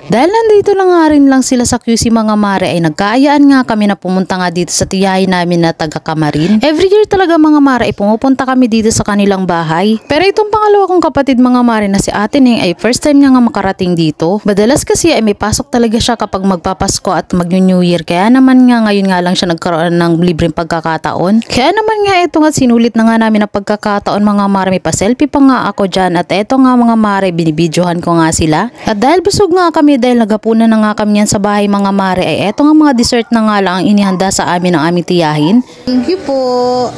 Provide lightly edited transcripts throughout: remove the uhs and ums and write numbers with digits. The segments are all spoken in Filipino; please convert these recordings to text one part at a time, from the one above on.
Dahil nandito lang nga rin lang sila sa QC mga mare ay nagkaayaan nga kami na pumunta nga dito sa tiyahin namin na taga Kamarin. Every year talaga mga mare ay pumupunta kami dito sa kanilang bahay. Pero itong pangalawa kong kapatid mga mare na si Ate Ning ay first time niya nga makarating dito. Madalas kasi ay may pasok talaga siya kapag magpapasko at mag-New Year. Kaya naman nga ngayon nga lang siya nagkaroon ng libreng pagkakataon. Kaya naman nga ito nga sinulit na nga namin ang pagkakataon mga mare. May pa-selfie pa nga ako dyan at eto nga mga mare binibidyohan ko nga sila. At dahil busog nga kami dahil nagapunan na nga kami yan sa bahay mga mare ay eto nga mga dessert na nga lang ang inihanda sa amin ng aming tiyahin. Thank you po.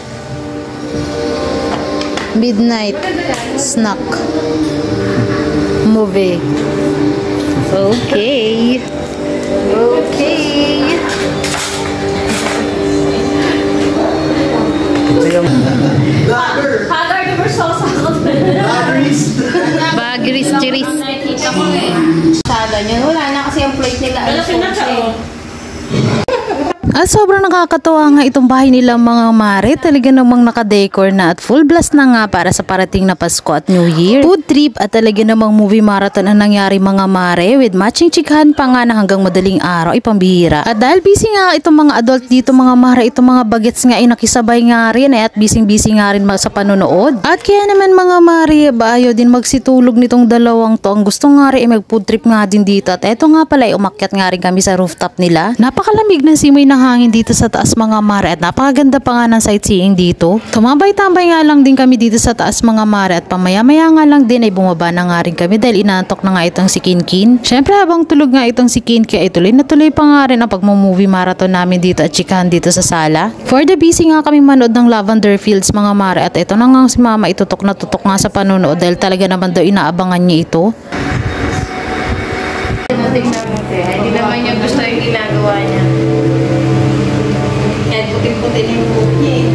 Midnight snack movie. Okay. Okay. Bagris, chiris. Sada niyan. Wala na kasi yung plate nila. At sobrang nakakatuwa nga itong bahay nila mga mare. Talaga namang nakadecor na at full blast na nga para sa parating na Pasko at New Year. Food trip at talaga namang movie marathon ang nangyari mga mare with matching chikahan pa nga na hanggang madaling araw ay pambihira. At dahil busy nga itong mga adult dito mga mare, itong mga bagets nga ay nakisabay nga rin at busy nga rin sa panonood. At kaya naman mga mare, ayaw din magsitulog nitong dalawang to. Ang gusto nga rin ay mag food trip nga din dito. At eto nga pala ay umakyat nga rin kami sa rooftop nila. Napakalamig ng simoy ng hangin dito sa taas mga mare at napakaganda pa nga ng sightseeing dito. Tumambay-tambay nga lang din kami dito sa taas mga mare at pamaya-maya nga lang din ay bumaba na nga rin kami dahil inaantok na nga itong si Kinkin. Syempre habang tulog nga itong si Kinkin ay tuloy na tuloy pa nga rin ang pagmo-movie marathon namin dito at chikahan dito sa sala. For the busy nga kami manood ng Lavender Fields mga mare at ito na nga si mama itutok na tutok nga sa panonood dahil talaga naman daw inaabangan niya ito. Hindi naman niya gusto yung ginagawa niya. Puti-puti na yung buhok niya eh.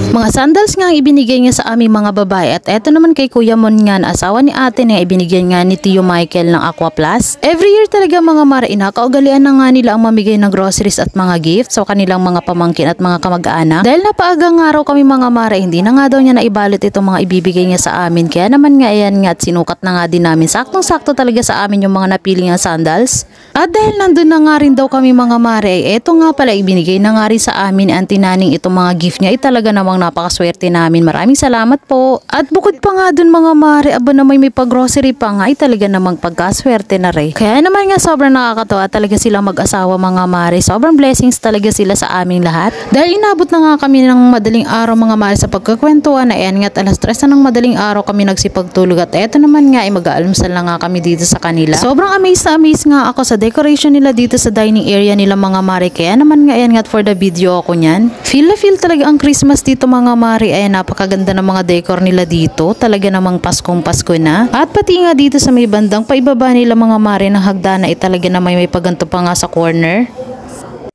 Mga sandals nga ang ibinigay niya sa aming mga babae at eto naman kay Kuya Mon nga asawa ni ate na ibinigay nga ni Tio Michael ng Aqua Plus. Every year talaga mga mare inakaugalian na nga nila ang mamigay ng groceries at mga gifts sa kanilang mga pamangkin at mga kamag-anak. Dahil napaagang araw kami mga mare hindi na nga daw niya naibalot itong mga ibibigay niya sa amin. Kaya naman nga ayan nga at sinukat na nga din namin. Saktong-sakto talaga sa amin yung mga napili nga sandals. At dahil nandun na nga rin daw kami mga mare, eto nga pala ibinigay na nga rin sa amin ang tinaning itong mga gift niya. Talaga namang napakaswerte namin. Maraming salamat po. At bukod pa nga dun mga mare, aba na may pag-grocery pa nga ay talaga namang pagkaswerte na rin. Kaya naman nga sobrang nakakatawa talaga silang mag-asawa mga mare. Sobrang blessings talaga sila sa aming lahat. Dahil inabot na nga kami ng madaling araw mga mare sa pagkakwentuhan na yan nga at alas 3 na ng madaling araw kami nagsipagtulog at eto naman nga ay mag-aalmusal na nga kami dito sa kanila. Sobrang amazed na amazed nga ako sa decoration nila dito sa dining area nila mga mare. Kaya naman nga yan nga for the video ako nyan. Feel na feel talaga ang Christmas dito mga mare. Ay napakaganda ng mga decor nila dito. Talaga namang Paskong Pasko na. At pati nga dito sa may bandang paibaba nila mga mare ng hagdana ay talaga na may paganto pa nga sa corner.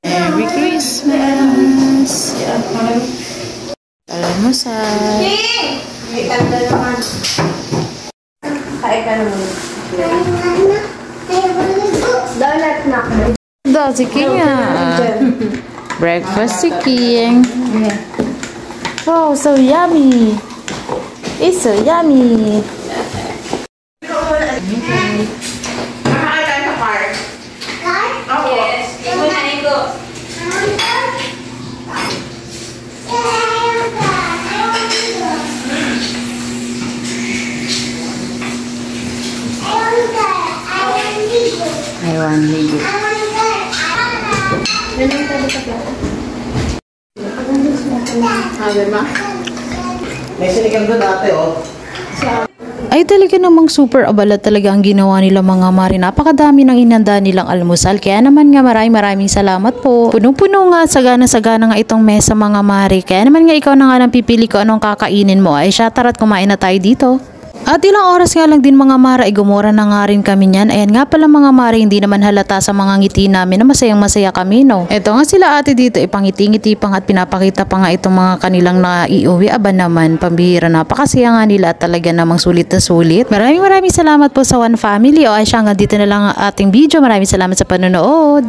Merry Christmas! Almusal! May tanda naman. Kain ka naman. Donut na ako. Si King breakfast si King. Wow, so yummy. It's so yummy. Makakain tayo sa park. Park? Yes. Iko na, Iko. I want ligo. Ay talaga namang super abala talaga ang ginawa nila mga mare. Napakadami ng inanda nilang almusal. Kaya naman nga maraming salamat po. Punong-puno nga, sagana-sagana nga itong mesa mga mare. Kaya naman nga ikaw na nga lang pipili ko anong kakainin mo. Ay siya, tara't kumain na tayo dito. At ilang oras nga lang din mga mare, ay gumora na nga rin kami niyan. Ayan nga pala mga mare, hindi naman halata sa mga ngiti namin na masayang masaya kami no. Eto nga sila ate dito, ipangiti-ngiti pa nga at pinapakita pa nga itong mga kanilang naiuwi. Aba naman, pambihira, napakasaya nga nila at talaga namang sulit na sulit. Maraming salamat po sa One Family. O ay siya nga dito na lang ang ating video. Maraming salamat sa panonood.